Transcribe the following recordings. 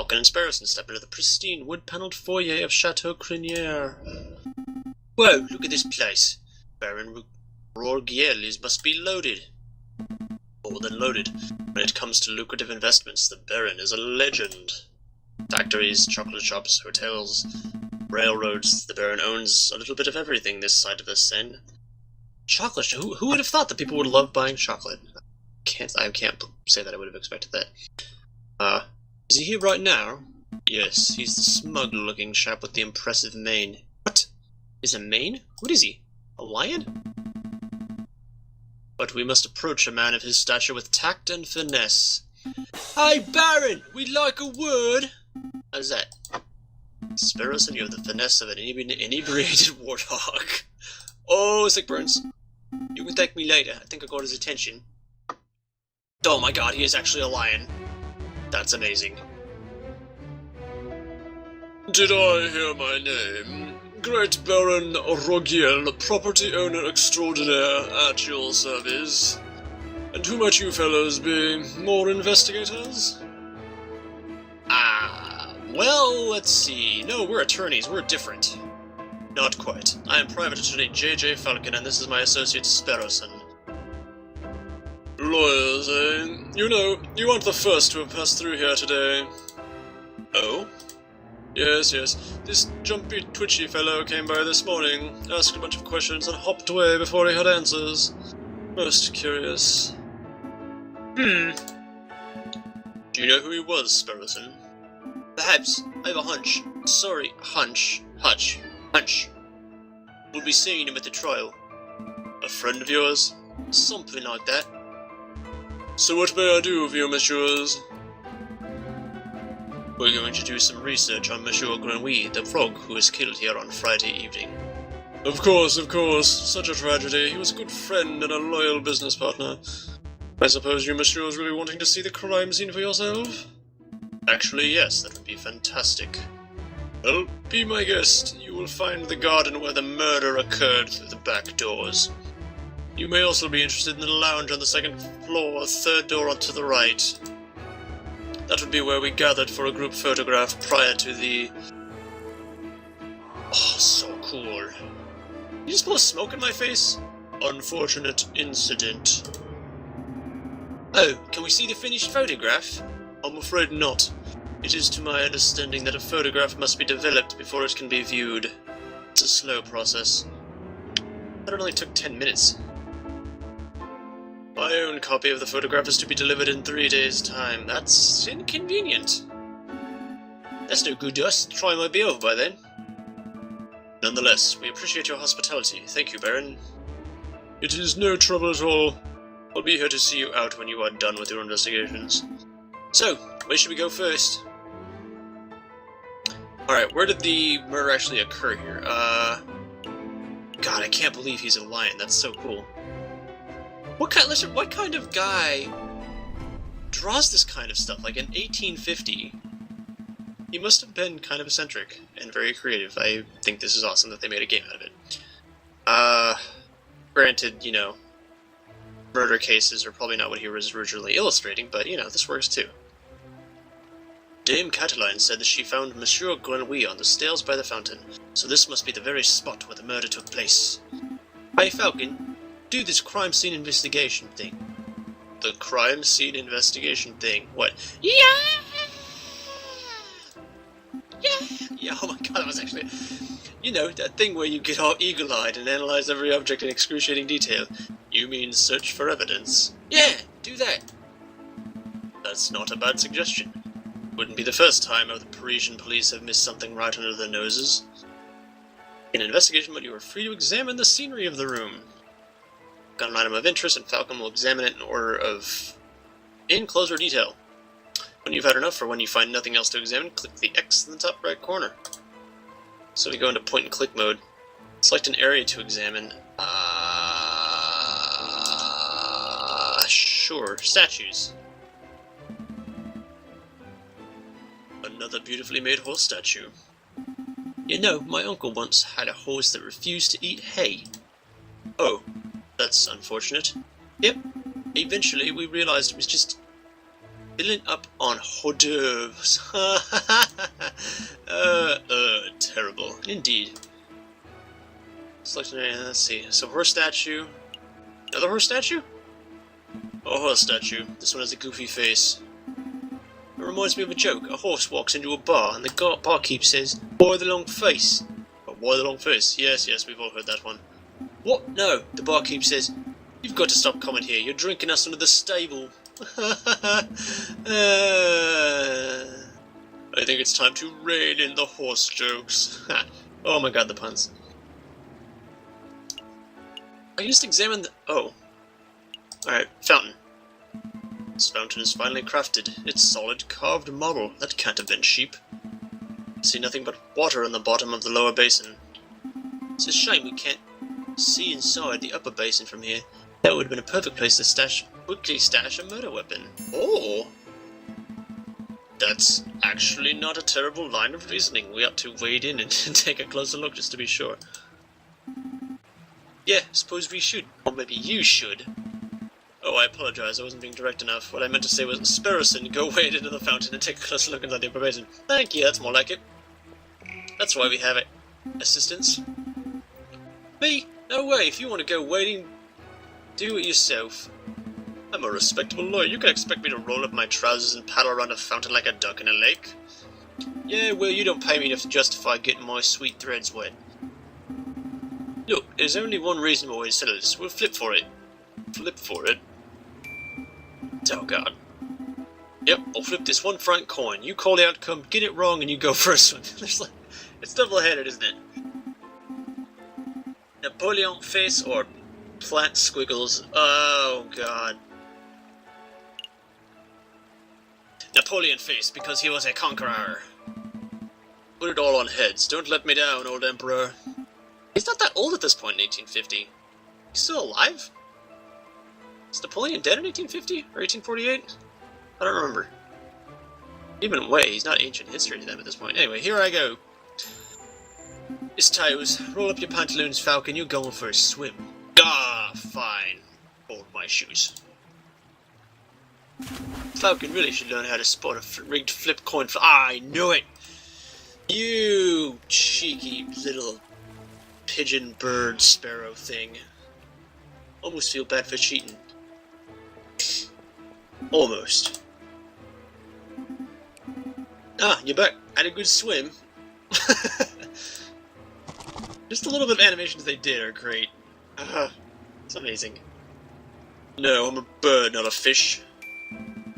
Falcon and Sparrowson step into the pristine wood-paneled foyer of Chateau Criniere. Whoa, look at this place. Baron Rorgiel must be loaded. More than loaded. When it comes to lucrative investments, the Baron is a legend. Factories, chocolate shops, hotels, railroads. The Baron owns a little bit of everything this side of the Seine. Chocolate? Who would have thought that people would love buying chocolate? I can't say that I would have expected that. Is he here right now? Yes, he's the smug-looking chap with the impressive mane. What? Is a mane? What is he? A lion? But we must approach a man of his stature with tact and finesse. Hey, Baron! We'd like a word! How's that? Sparrowson, you have the finesse of an inebriated warthog. Oh, sick burns. You can thank me later. I think I got his attention. Oh my god, he is actually a lion. That's amazing. Did I hear my name? Great Baron Rorgiel, property owner extraordinaire, at your service. And who might you fellows be? More investigators? Well, let's see. No, we're attorneys. We're different. Not quite. I am Private Attorney Jayjay Falcon, and this is my associate Sparrowson. Lawyers, eh? You know, you aren't the first to have passed through here today. Oh? Yes. This jumpy, twitchy fellow came by this morning, asked a bunch of questions, and hopped away before he had answers. Most curious. Do you know who he was, Sparrowson? Perhaps. I have a hunch. Sorry, hunch. We'll be seeing him at the trial. A friend of yours? Something like that. So what may I do for you, messieurs? We're going to do some research on Monsieur Grenouille, the frog who was killed here on Friday evening. Of course. Such a tragedy. He was a good friend and a loyal business partner. I suppose you messieurs really wanting to see the crime scene for yourself? Actually, yes, that would be fantastic. Well, be my guest. You will find the garden where the murder occurred through the back doors. You may also be interested in the lounge on the second floor, third door on to the right. That would be where we gathered for a group photograph prior to the... Oh, so cool. You just blow smoke in my face? Unfortunate incident. Oh, can we see the finished photograph? I'm afraid not. It is to my understanding that a photograph must be developed before it can be viewed. It's a slow process. That only took 10 minutes. My own copy of the photograph is to be delivered in 3 days' time. That's inconvenient. That's no good to us. The trial might be over by then. Nonetheless, we appreciate your hospitality. Thank you, Baron. It is no trouble at all. I'll be here to see you out when you are done with your investigations. So, where should we go first? Alright, where did the murder actually occur here? God, I can't believe he's a lion. That's so cool. What kind of guy draws this kind of stuff? Like in 1850, he must have been kind of eccentric and very creative. I think this is awesome that they made a game out of it. Granted, you know, murder cases are probably not what he was originally illustrating, but, you know, this works too. Dame Cataline said that she found Monsieur Grenouille on the stairs by the fountain, so this must be the very spot where the murder took place. Hey, Falcon, do this crime scene investigation thing. The crime scene investigation thing? What? Yeah! Oh my god, that was actually... You know, that thing where you get all eagle-eyed and analyze every object in excruciating detail. You mean search for evidence? Yeah, do that. That's not a bad suggestion. Wouldn't be the first time the Parisian police have missed something right under their noses. In investigation mode, you are free to examine the scenery of the room. Got an item of interest, and Falcon will examine it in order of... in closer detail. When you've had enough, or when you find nothing else to examine, click the X in the top right corner. So we go into point-and-click mode. Select an area to examine. Sure, statues. Another beautifully made horse statue. You know, my uncle once had a horse that refused to eat hay. Oh, that's unfortunate. Yep. Eventually, we realized it was just filling up on hors d'oeuvres. Terrible. Indeed. Let's see. So, horse statue. Another horse statue? Oh, horse statue. This one has a goofy face. It reminds me of a joke. A horse walks into a bar, and the barkeep says, "Why the long face?" Oh, why the long face? Yes, we've all heard that one. What? No, the barkeep says, "You've got to stop coming here. You're drinking us under the stable." I think it's time to rein in the horse jokes. Oh my god, the puns. I just examined the... Oh. Alright, fountain. This fountain is finely crafted. It's solid, carved marble. That can't have been cheap. I see nothing but water in the bottom of the lower basin. It's a shame we can't see inside the upper basin from here. That would have been a perfect place to quickly stash a murder weapon. Oh! That's actually not a terrible line of reasoning. We ought to wade in and take a closer look just to be sure. Yeah, suppose we should. Or maybe you should. Oh, I apologize, I wasn't being direct enough. What I meant to say was, Sparrowson, go wade into the fountain and take a closer look inside the upper basin. Thank you, that's more like it. That's why we have it. Assistance. Me? No way, if you want to go wading, do it yourself. I'm a respectable lawyer. You can expect me to roll up my trousers and paddle around a fountain like a duck in a lake? Yeah, well, you don't pay me enough to justify getting my sweet threads wet. Look, there's only one reasonable way to settle this. We'll flip for it. Flip for it? Oh god. Yep, I'll flip this 1 franc coin. You call the outcome, get it wrong, and you go for a swim. It's double-headed, isn't it? Napoleon face or plant squiggles. Oh god. Napoleon face, because he was a conqueror. Put it all on heads. Don't let me down, old emperor. He's not that old at this point in 1850. He's still alive? Is Napoleon dead in 1850? Or 1848? I don't remember. Even way, he's not ancient history to them at this point. Anyway, here I go. It's toes. Roll up your pantaloons, Falcon. You're going for a swim. Ah, fine. Hold my shoes. Falcon really should learn how to spot a rigged flip coin. I knew it! You cheeky little pigeon bird sparrow thing. Almost feel bad for cheating. Almost. Ah, you're back. Had a good swim. Just a little bit of animations they did are great. It's amazing. No, I'm a bird, not a fish.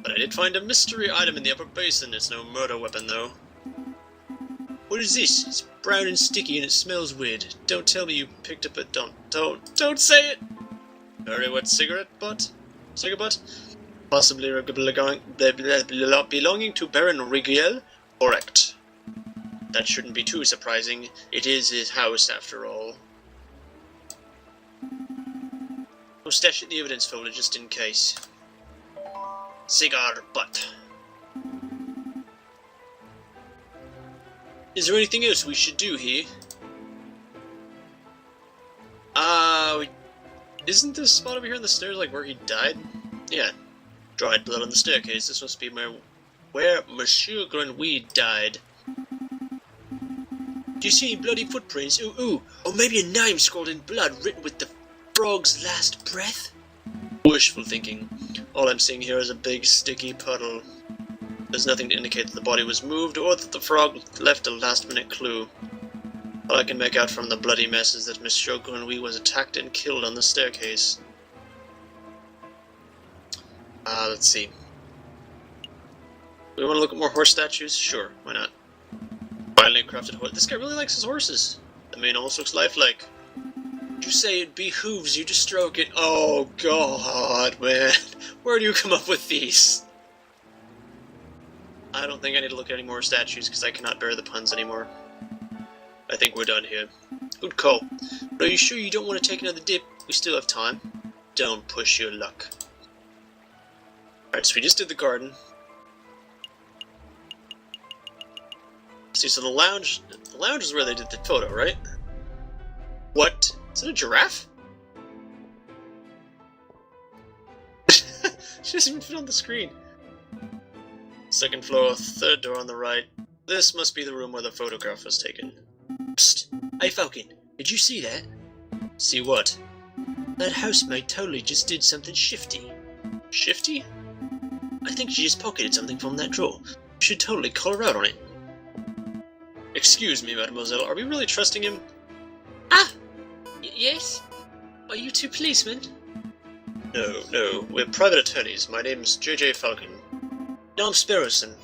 But I did find a mystery item in the upper basin. It's no murder weapon, though. What is this? It's brown and sticky and it smells weird. Don't tell me you picked up a... Don't say it! Very wet cigarette butt? Cigarette butt? Possibly belonging to Baron Rigiel? Correct. That shouldn't be too surprising. It is his house, after all. We'll stash it in the evidence folder just in case. Cigar butt. Is there anything else we should do here? Isn't this spot over here on the stairs like where he died? Yeah. Dried blood on the staircase. This must be where Monsieur Grenouille died. Do you see any bloody footprints? Ooh, ooh. Or maybe a name scrawled in blood written with the frog's last breath? Wishful thinking. All I'm seeing here is a big sticky puddle. There's nothing to indicate that the body was moved or that the frog left a last-minute clue. All I can make out from the bloody mess is that Monsieur Grenouille was attacked and killed on the staircase. Let's see. We want to look at more horse statues? Sure, why not? Finely crafted horse. This guy really likes his horses. The mane almost looks lifelike. You say it behooves you to stroke it. Oh god, man. Where do you come up with these? I don't think I need to look at any more statues because I cannot bear the puns anymore. I think we're done here. Good call. But are you sure you don't want to take another dip? We still have time. Don't push your luck. Alright, so we just did the garden. See, so the lounge is where they did the photo, right? What? Is it a giraffe? She doesn't even fit on the screen. Second floor, third door on the right. This must be the room where the photograph was taken. Psst! Hey Falcon, did you see that? See what? That housemaid totally just did something shifty. Shifty? I think she just pocketed something from that drawer. We should totally call her out on it. Excuse me, mademoiselle, are we really trusting him? Ah! Yes? Are you two policemen? No, we're private attorneys. My name's Jayjay Falcon. No, I'm Sparrowson.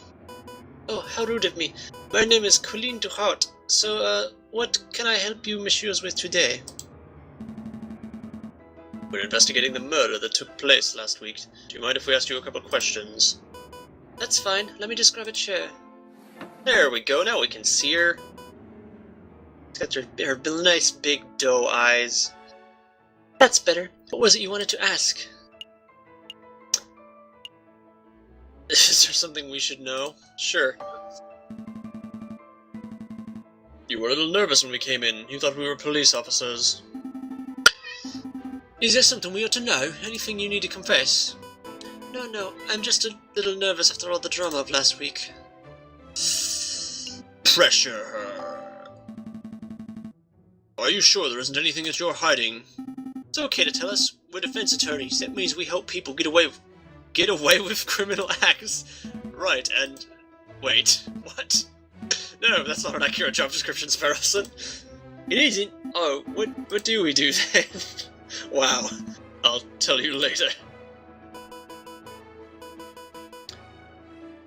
Oh, how rude of me. My name is Colleen Duhart. So, what can I help you, messieurs, with today? We're investigating the murder that took place last week. Do you mind if we ask you a couple questions? That's fine. Let me just grab a chair. There we go, now we can see her. She's got her nice big doe eyes. That's better. What was it you wanted to ask? Is there something we should know? Sure. You were a little nervous when we came in. You thought we were police officers. Is there something we ought to know? Anything you need to confess? No, I'm just a little nervous after all the drama of last week. Pressure her. Are you sure there isn't anything that you're hiding? It's okay to tell us. We're defense attorneys. That means we help people get away with criminal acts. Right, and... wait, what? No, that's not an accurate job description, Sparrowson. It isn't? Oh, what do we do then? Wow, I'll tell you later.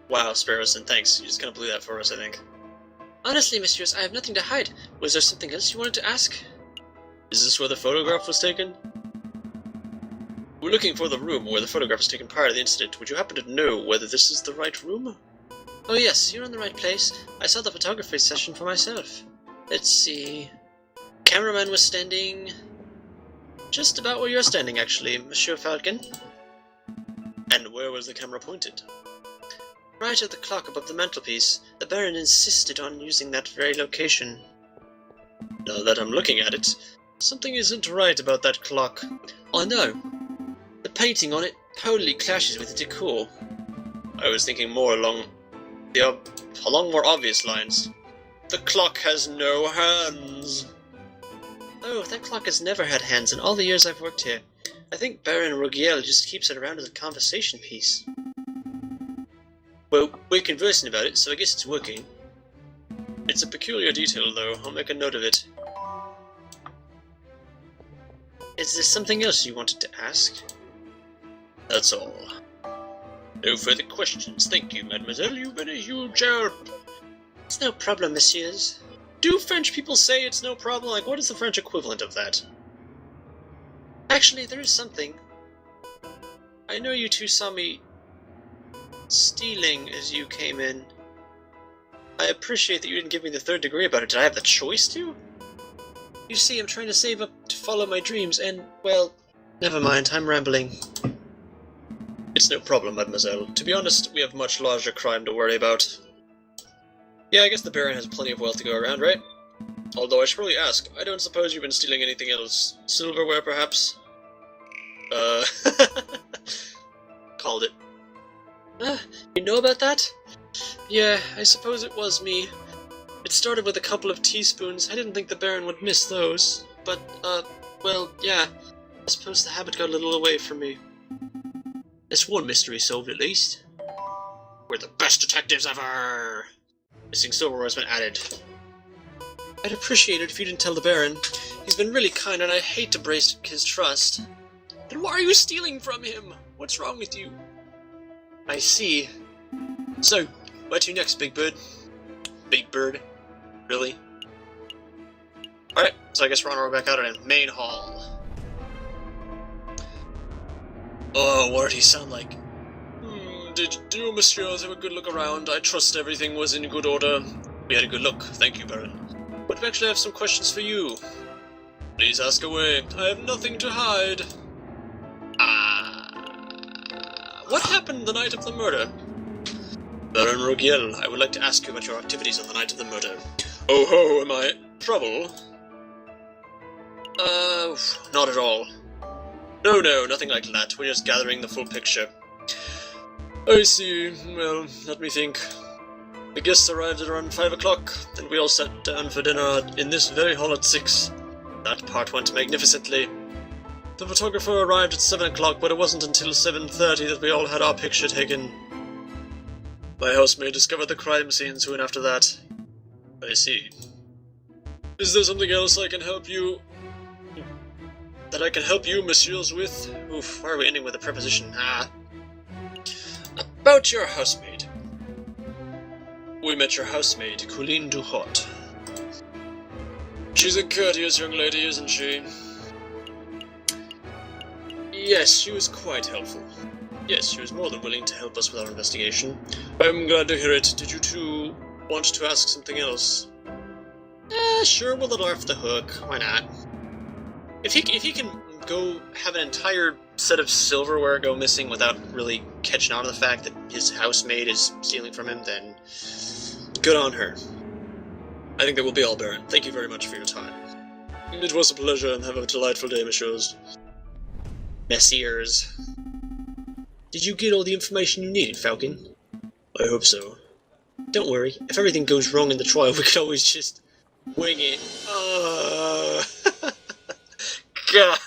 Wow, Sparrowson, thanks. You just kind of blew that for us, I think. Honestly, messieurs, I have nothing to hide. Was there something else you wanted to ask? Is this where the photograph was taken? We're looking for the room where the photograph was taken prior to the incident. Would you happen to know whether this is the right room? Oh yes, you're in the right place. I saw the photography session for myself. Let's see... Cameraman was standing... just about where you're standing, actually, Monsieur Falcon. And where was the camera pointed? Right at the clock above the mantelpiece. The Baron insisted on using that very location. Now that I'm looking at it, something isn't right about that clock. I know. The painting on it totally clashes with the decor. I was thinking more along more obvious lines. The clock has no hands. Oh, that clock has never had hands in all the years I've worked here. I think Baron Rugiel just keeps it around as a conversation piece. Well, we're conversing about it, so I guess it's working. It's a peculiar detail, though. I'll make a note of it. Is there something else you wanted to ask? That's all. No further questions. Thank you, mademoiselle. You've been a huge help. It's no problem, messieurs. Do French people say it's no problem? Like, what is the French equivalent of that? Actually, there is something. I know you two saw me stealing as you came in. I appreciate that you didn't give me the third degree about it. Did I have the choice to? You see, I'm trying to save up to follow my dreams, and, well, never mind, I'm rambling. It's no problem, mademoiselle. To be honest, we have much larger crime to worry about. Yeah, I guess the Baron has plenty of wealth to go around, right? Although I should probably ask, I don't suppose you've been stealing anything else. Silverware, perhaps? Called it. You know about that? Yeah, I suppose it was me. It started with a couple of teaspoons. I didn't think the Baron would miss those. But, well, yeah. I suppose the habit got a little away from me. There's one mystery solved, at least. We're the best detectives ever! Missing silverware has been added. I'd appreciate it if you didn't tell the Baron. He's been really kind, and I hate to break his trust. Then why are you stealing from him? What's wrong with you? I see. So, where to next, Big Bird? Big Bird? Really? Alright, so I guess we're on our way back out in main hall. Oh, what did he sound like? Did you, messieurs, have a good look around? I trust everything was in good order. We had a good look, thank you, Baron. But we actually have some questions for you. Please ask away. I have nothing to hide. What happened the night of the murder? Baron Rugiel, I would like to ask you about your activities on the night of the murder. Oh ho, am I in trouble? Not at all. No, nothing like that. We're just gathering the full picture. I see. Well, let me think. The guests arrived at around 5 o'clock, and we all sat down for dinner in this very hall at 6. That part went magnificently. The photographer arrived at 7 o'clock, but it wasn't until 7:30 that we all had our picture taken. My housemaid discovered the crime scene soon after that. I see. Is there something else I can help you... that I can help you, messieurs, with? Oof, why are we ending with a preposition? About your housemaid. We met your housemaid, Colleen Duhot. She's a courteous young lady, isn't she? Yes, she was quite helpful. Yes, she was more than willing to help us with our investigation. I'm glad to hear it. Did you two want to ask something else? Sure, we'll let her off the hook. Why not? If he can go have an entire set of silverware go missing without really catching on to the fact that his housemaid is stealing from him, then good on her. I think that will be all, Baron. Thank you very much for your time. It was a pleasure, and have a delightful day, messieurs. Messieurs. Did you get all the information you needed, Falcon? I hope so. Don't worry, if everything goes wrong in the trial, we could always just wing it. God!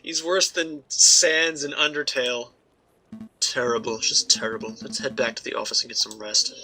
He's worse than Sans and Undertale. Terrible, just terrible. Let's head back to the office and get some rest.